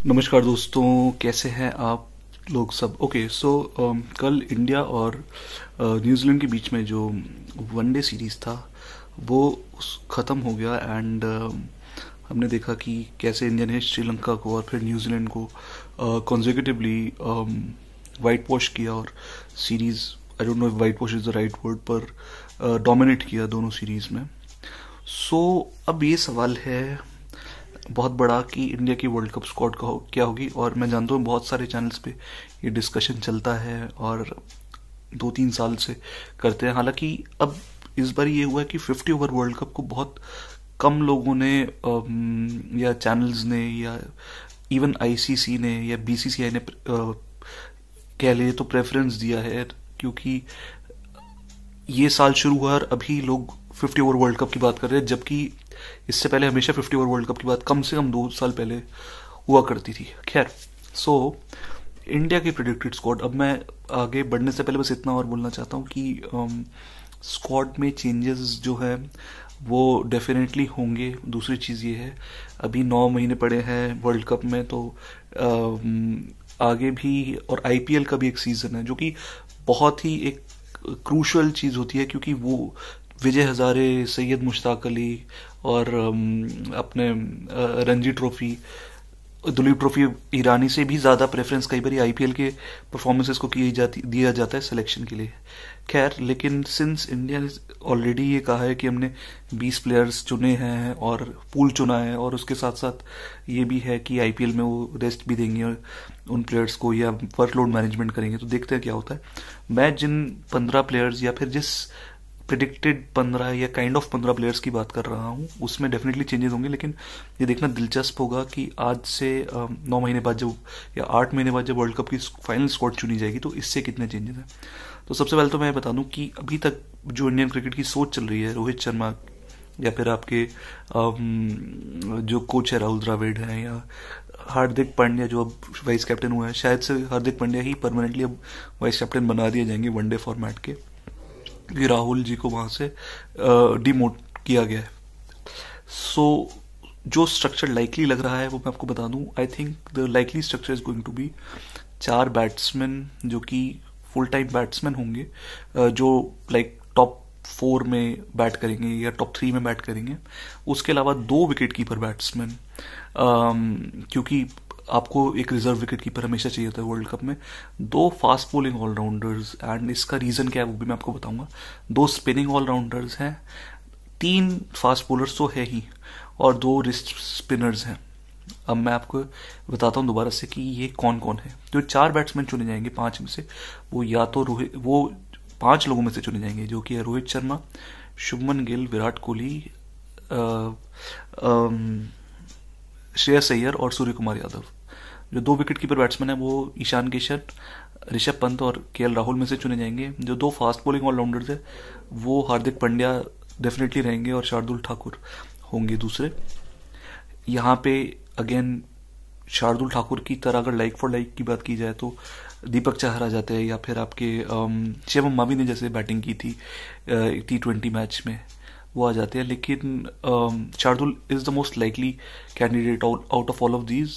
नमस्कार दोस्तों, कैसे हैं आप लोग सब। ओके सो कल इंडिया और न्यूजीलैंड के बीच में जो वनडे सीरीज था वो ख़त्म हो गया। एंड हमने देखा कि कैसे इंडिया ने श्रीलंका को और फिर न्यूजीलैंड को कॉन्जिक्यूटिवली वाइट वॉश किया और series, I don't know if white wash is the right word, पर डोमिनेट किया दोनों सीरीज में। सो अब ये सवाल है बहुत बड़ा कि इंडिया की वर्ल्ड कप स्क्वाड का क्या होगी। और मैं जानता हूँ बहुत सारे चैनल्स पे ये डिस्कशन चलता है और 2-3 साल से करते हैं। हालांकि अब इस बार ये हुआ है कि 50 ओवर वर्ल्ड कप को बहुत कम लोगों ने या चैनल्स ने या इवन आईसीसी ने या बीसीसीआई ने कह लिए तो प्रेफरेंस दिया है, क्योंकि ये साल शुरू हुआ और अभी लोग 50 ओवर वर्ल्ड कप की बात कर रहे हैं, जबकि इससे पहले हमेशा 50 ओवर वर्ल्ड कप की बात कम से कम 2 साल पहले हुआ करती थी। खैर, सो इंडिया की प्रेडिक्टेड स्क्वाड। अब मैं आगे बढ़ने से पहले बस इतना और बोलना चाहता हूँ कि स्क्वाड में चेंजेस जो है वो डेफिनेटली होंगे। दूसरी चीज़ ये है, अभी 9 महीने पड़े हैं वर्ल्ड कप में, तो आगे भी और आईपीएल का भी एक सीज़न है जो कि बहुत ही एक क्रूशल चीज़ होती है, क्योंकि वो विजय हजारे, सैयद मुश्ताक अली और अपने रणजी ट्रॉफी, दुलीप ट्रॉफी ईरानी से भी ज़्यादा प्रेफरेंस कई बार आईपीएल के परफॉर्मेंसेस को दिया जाता है सिलेक्शन के लिए। खैर, लेकिन सिंस इंडिया ने ऑलरेडी ये कहा है कि हमने 20 प्लेयर्स चुने हैं और पूल चुना है, और उसके साथ साथ ये भी है कि आईपीएल में वो रेस्ट भी देंगे उन प्लेयर्स को या वर्कलोड मैनेजमेंट करेंगे, तो देखते हैं क्या होता है। मैं जिन 15 प्लेयर्स या फिर जिस प्रिडिक्टेड 15 या काइंड ऑफ 15 प्लेयर्स की बात कर रहा हूँ उसमें डेफिनेटली चेंजेस होंगे, लेकिन ये देखना दिलचस्प होगा कि आज से 9 महीने बाद जब या 8 महीने बाद जब वर्ल्ड कप की फाइनल स्क्वाड चुनी जाएगी तो इससे कितने चेंजेस हैं। तो सबसे पहले तो मैं बता दूं कि अभी तक जो इंडियन क्रिकेट की सोच चल रही है, रोहित शर्मा या फिर आपके जो कोच है राहुल द्रविड़ है, या हार्दिक पांड्या जो अब वाइस कैप्टन हुआ है, शायद से हार्दिक पांड्या ही परमानेंटली अब वाइस कैप्टन बना दिए जाएंगे वनडे फॉर्मेट के, कि राहुल जी को वहां से डिमोट किया गया है। सो जो स्ट्रक्चर लाइकली लग रहा है वो मैं आपको बता दूं। I think the likely structure is going to be 4 batsman जो कि फुल टाइम बैट्समैन होंगे, जो लाइक टॉप 4 में बैट करेंगे या टॉप 3 में बैट करेंगे। उसके अलावा 2 विकेट कीपर बैट्समैन, क्योंकि आपको एक रिजर्व विकेट कीपर हमेशा चाहिए होता है वर्ल्ड कप में। 2 फास्ट बॉलिंग ऑलराउंडर्स, एंड इसका रीजन क्या है वो भी मैं आपको बताऊंगा। 2 स्पिनिंग ऑलराउंडर्स हैं, 3 फास्ट बॉलर्स तो है ही, और 2 रिस्ट स्पिनर्स हैं। अब मैं आपको बताता हूँ दोबारा से कि ये कौन कौन है। जो 4 बैट्समैन चुने जाएंगे 5 में से, वो या तो वो 5 लोगों में से चुने जाएंगे, जो कि है रोहित शर्मा, शुभमन गिल, विराट कोहली, श्रेयस अय्यर और सूर्य कुमार यादव। जो 2 विकेट कीपर बैट्समैन है वो ईशान किशन, ऋषभ पंत और केएल राहुल में से चुने जाएंगे। जो 2 फास्ट बॉलिंग ऑलराउंडर्स है वो हार्दिक पांड्या डेफिनेटली रहेंगे और शार्दुल ठाकुर होंगे दूसरे। यहाँ पे अगेन शार्दुल ठाकुर की तरह अगर लाइक फॉर लाइक की बात की जाए तो दीपक चाहर आ जाते हैं, या फिर आपके शिवम मावी ने जैसे बैटिंग की थी T20 मैच में, वो आ जाते हैं। लेकिन Shardul is the most likely candidate out of all of these,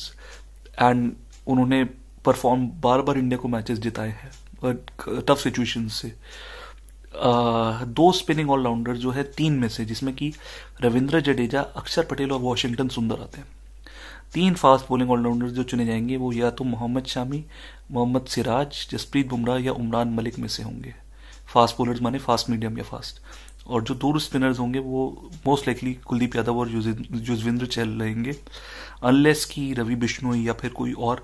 and उन्होंने परफॉर्म बार बार इंडिया को मैचेस जिताए हैं टफ सिचुएशन से। 2 स्पिनिंग ऑलराउंडर जो है 3 में से, जिसमें कि रविंद्र जडेजा, अक्षर पटेल और वॉशिंगटन सुंदर आते हैं। 3 फास्ट बॉलिंग ऑलराउंडर जो चुने जाएंगे वो या तो मोहम्मद शामी, मोहम्मद सिराज, जसप्रीत बुमराह या उमरान मलिक में से होंगे। फास्ट बॉलर्स माने फास्ट, मीडियम या फास्ट। और जो 2 स्पिनर्स होंगे वो मोस्ट लाइकली कुलदीप यादव और युजवेंद्र चहल रहेंगे, अनलेस की रवि बिश्नोई या फिर कोई और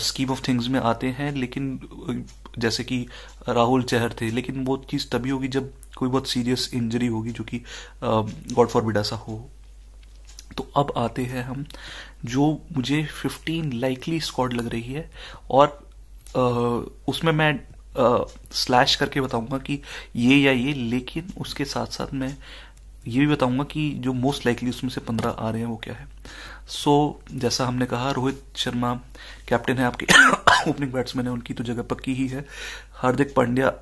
स्कीम ऑफ थिंग्स में आते हैं। लेकिन जैसे कि राहुल चहर थे, लेकिन वो चीज़ तभी होगी जब कोई बहुत सीरियस इंजरी होगी, जो कि गॉड फॉरबिड ऐसा हो। तो अब आते हैं हम, जो मुझे 15 लाइकली स्क्वाड लग रही है, और उसमें मैं स्लैश करके बताऊंगा कि ये या ये, लेकिन उसके साथ साथ मैं ये भी बताऊंगा कि जो मोस्ट लाइकली उसमें से 15 आ रहे हैं वो क्या है। सो जैसा हमने कहा, रोहित शर्मा कैप्टन है आपके ओपनिंग बैट्समैन है, उनकी तो जगह पक्की ही है। हार्दिक पांड्या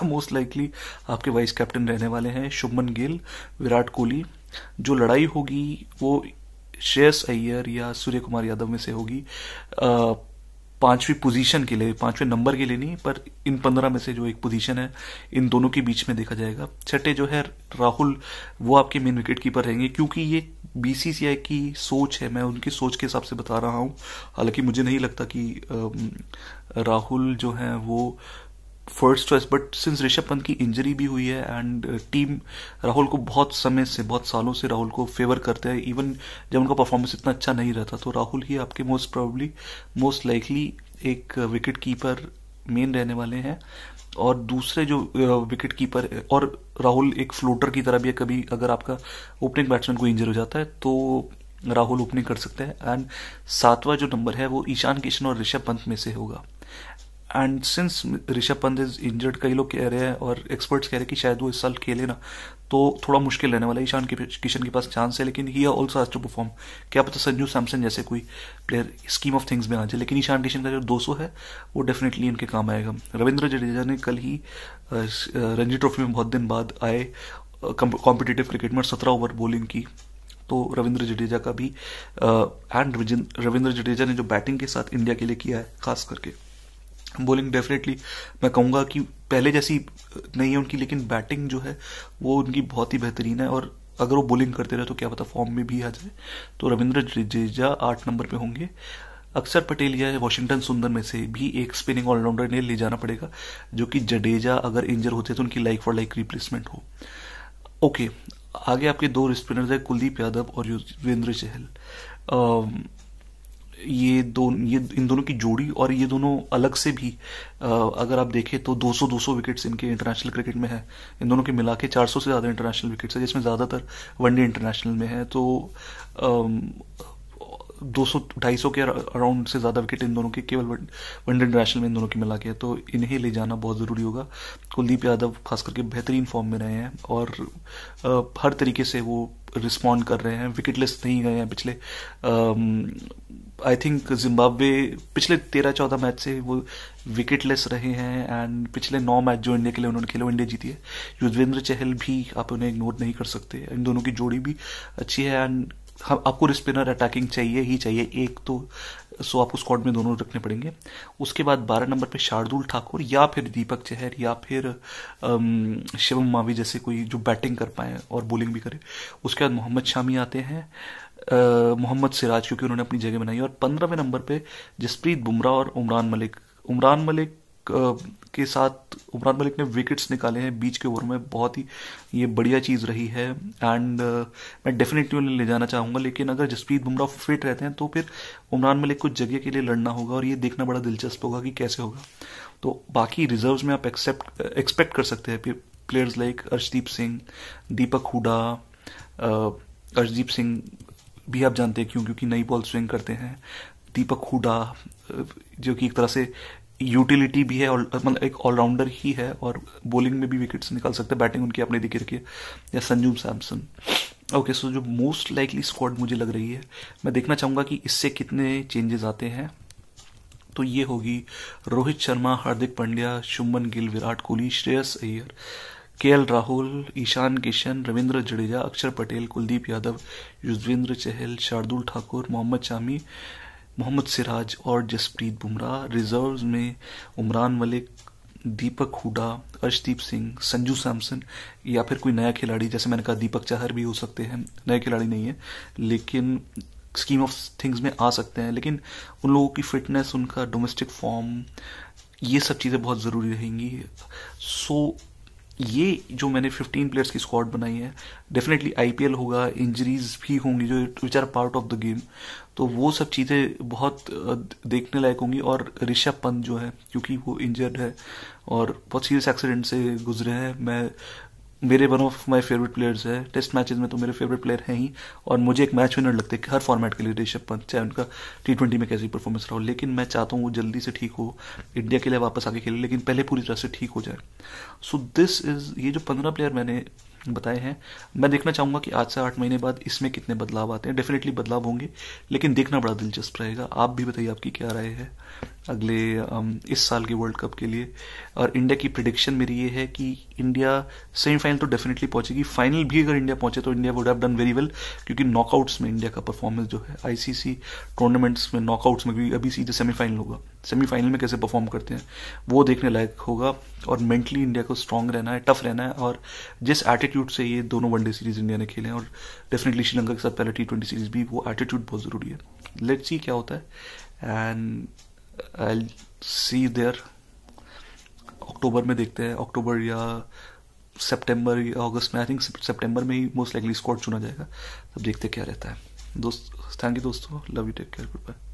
मोस्ट लाइकली आपके वाइस कैप्टन रहने वाले हैं। शुभमन गिल, विराट कोहली। जो लड़ाई होगी वो श्रेयस अय्यर या सूर्य कुमार यादव में से होगी। पांचवी पोजीशन के लिए, पांचवें नंबर के लिए नहीं, पर इन 15 में से जो एक पोजीशन है इन दोनों के बीच में देखा जाएगा। छठे जो है राहुल, वो आपके मेन विकेट कीपर रहेंगे, क्योंकि ये बीसीसीआई की सोच है, मैं उनकी सोच के हिसाब से बता रहा हूँ। हालांकि मुझे नहीं लगता कि राहुल जो है वो first choice, but since Rishabh Pant की इंजरी भी हुई है एंड टीम राहुल को बहुत समय से, बहुत सालों से राहुल को फेवर करते हैं, इवन जब उनका परफॉर्मेंस इतना अच्छा नहीं रहता, तो राहुल ही आपके मोस्ट लाइकली एक विकेट कीपर मेन रहने वाले हैं। और दूसरे जो विकेट कीपर, और राहुल एक फ्लोटर की तरह भी है, कभी अगर आपका ओपनिंग बैट्समैन को इंजर हो जाता है तो राहुल ओपनिंग कर सकते हैं। एंड सातवां जो नंबर है वो ईशान किशन और ऋषभ पंत में से होगा। And since Rishabh Pant is injured, कई लोग कह रहे हैं और एक्सपर्ट्स कह रहे हैं कि शायद वो इस साल खेले ना, तो थोड़ा मुश्किल रहने वाला है। ईशान किशन के पास चांस है, लेकिन he also has to perform. क्या पता संजू सैमसन जैसे कोई प्लेयर स्कीम ऑफ थिंग्स में आ जाए, लेकिन ईशान किशन का जो 200 है वो डेफिनेटली इनके काम आएगा। रविंद्र जडेजा ने कल ही रणजी ट्रॉफी में बहुत दिन बाद आए कॉम्पिटिटिव क्रिकेट में 17 ओवर बॉलिंग की, तो रविंद्र जडेजा का भी एंड रविंद्र जडेजा ने जो बैटिंग के साथ इंडिया के लिए किया है, खास करके बॉलिंग डेफिनेटली मैं कहूँगा कि पहले जैसी नहीं है उनकी, लेकिन बैटिंग जो है वो उनकी बहुत ही बेहतरीन है, और अगर वो बॉलिंग करते रहे तो क्या पता फॉर्म में भी आ जाए। तो रविंद्र जडेजा 8 नंबर पे होंगे। अक्षर पटेल या वॉशिंगटन सुंदर में से भी एक स्पिनिंग ऑलराउंडर ने ले जाना पड़ेगा, जो कि जडेजा अगर इंजर होते तो उनकी लाइक फॉर लाइक रिप्लेसमेंट हो। ओके, आगे आपके 2 स्पिनर्स है, कुलदीप यादव और युजवेंद्र चहल। ये इन दोनों की जोड़ी, और ये दोनों अलग से भी अगर आप देखें तो 200 विकेट्स इनके इंटरनेशनल क्रिकेट में है। इन दोनों के मिला के 400 से ज़्यादा इंटरनेशनल विकेट्स है, जिसमें ज़्यादातर वनडे इंटरनेशनल में है। तो 200-250 के अराउंड से ज़्यादा विकेट इन दोनों के केवल वनडे इंटरनेशनल में इन दोनों के मिला के है, तो इन्हें ले जाना बहुत ज़रूरी होगा। कुलदीप यादव खास करके बेहतरीन फॉर्म में रहे हैं और हर तरीके से वो रिस्पॉन्ड कर रहे हैं, विकेटलेस नहीं गए हैं पिछले आई थिंक जिम्बाब्वे पिछले 13-14 मैच से वो विकेटलेस रहे हैं, एंड पिछले 9 मैच जो इंडिया के लिए उन्होंने खेले वो इंडिया जीती है। युजवेंद्र चहल भी आप उन्हें इग्नोर नहीं कर सकते, इन दोनों की जोड़ी भी अच्छी है। एंड आपको स्पिनर अटैकिंग चाहिए ही चाहिए एक तो, सो आपको स्क्वाड में दोनों रखने पड़ेंगे। उसके बाद 12 नंबर पे शार्दुल ठाकुर या फिर दीपक चहर या फिर शिवम मावी जैसे कोई जो बैटिंग कर पाए और बॉलिंग भी करे। उसके बाद मोहम्मद शामी आते हैं, मोहम्मद सिराज क्योंकि उन्होंने अपनी जगह बनाई, और 15वें नंबर पे जसप्रीत बुमराह और उमरान मलिक। उमरान मलिक के साथ उमरान मलिक ने विकेट्स निकाले हैं बीच के ओवर में, बहुत ही ये बढ़िया चीज़ रही है। एंड मैं डेफिनेटली उन्हें ले जाना चाहूँगा, लेकिन अगर जसप्रीत बुमराह फिट रहते हैं तो फिर उमरान मलिक को जगह के लिए लड़ना होगा, और ये देखना बड़ा दिलचस्प होगा कि कैसे होगा। तो बाकी रिजर्व्स में आप एक्सपेक्ट कर सकते हैं प्लेयर्स लाइक अर्शदीप सिंह, दीपक हुडा। अर्शदीप सिंह भी आप जानते हैं क्यों, क्योंकि नई बॉल स्विंग करते हैं। दीपक हुडा जो कि एक तरह से यूटिलिटी भी है और मतलब एक ऑलराउंडर ही है, और बॉलिंग में भी विकेट्स निकाल सकते हैं, बैटिंग उनकी आपने देखी रखी है। या संजू सैमसन। ओके, सो जो मोस्ट लाइकली स्क्वाड मुझे लग रही है, मैं देखना चाहूँगा कि इससे कितने चेंजेस आते हैं। तो ये होगी रोहित शर्मा, हार्दिक पांड्या, शुभमन गिल, विराट कोहली, श्रेयस अय्यर, केएल राहुल, ईशान किशन, रविंद्र जडेजा, अक्षर पटेल, कुलदीप यादव, युजवेंद्र चहल, शार्दुल ठाकुर, मोहम्मद शामी, मोहम्मद सिराज और जसप्रीत बुमराह। रिजर्व्स में उमरान मलिक, दीपक हुडा, अर्शदीप सिंह, संजू सैमसन, या फिर कोई नया खिलाड़ी, जैसे मैंने कहा दीपक चहर भी हो सकते हैं, नए खिलाड़ी नहीं है लेकिन स्कीम ऑफ थिंग्स में आ सकते हैं। लेकिन उन लोगों की फिटनेस, उनका डोमेस्टिक फॉर्म, ये सब चीज़ें बहुत ज़रूरी रहेंगी। सो ये जो मैंने 15 प्लेयर्स की स्क्वाड बनाई है, डेफिनेटली आईपीएल होगा, इंजरीज भी होंगी जो which are part of the game, तो वो सब चीज़ें बहुत देखने लायक होंगी। और ऋषभ पंत जो है, क्योंकि वो इंजर्ड है और बहुत सीरियस एक्सीडेंट से गुजरे हैं, मेरे one of my favourite players है। टेस्ट मैचेस में तो मेरे फेवरेट प्लेयर हैं ही, और मुझे एक मैच विनर लगते हैं हर फॉर्मेट के लिए ऋषभ पंत, चाहे उनका T20 में कैसी परफॉर्मेंस रहा हो। लेकिन मैं चाहता हूँ वो जल्दी से ठीक हो, इंडिया के लिए वापस आके खेले, लेकिन पहले पूरी तरह से ठीक हो जाए। सो दिस इज, ये जो 15 प्लेयर मैंने बताए हैं, मैं देखना चाहूँगा कि आज से 8 महीने बाद इसमें कितने बदलाव आते हैं। डेफिनेटली बदलाव होंगे, लेकिन देखना बड़ा दिलचस्प रहेगा। आप भी बताइए आपकी क्या राय है। अगले इस साल के वर्ल्ड कप के लिए। और इंडिया की प्रिडिक्शन मेरी ये है कि इंडिया सेमीफाइनल तो डेफिनेटली पहुंचेगी, फाइनल भी अगर इंडिया पहुंचे तो India would have done very well, क्योंकि नॉकआउट्स में इंडिया का परफॉर्मेंस जो है आईसीसी टूर्नामेंट्स में नॉकआउट्स में भी, अभी सीधे सेमीफाइनल होगा, सेमीफाइनल में कैसे परफॉर्म करते हैं वो देखने लायक होगा। और मेंटली इंडिया को स्ट्रांग रहना है, टफ रहना है, और जिस एटीट्यूड से ये दोनों वनडे सीरीज इंडिया ने खेले हैं, और डेफिनेटली श्रीलंका के साथ पहले T20 सीरीज भी, वो एटीट्यूड बहुत जरूरी है। लेट्स सी क्या होता है, एंड आई सी देयर। अक्टूबर में देखते हैं, अक्टूबर या सितंबर या अगस्त में, आई थिंक सितंबर में ही मोस्ट लाइकली स्क्वाड चुना जाएगा, तब देखते क्या रहता है। दोस्त, थैंक यू दोस्तों, love you, take care, good bye.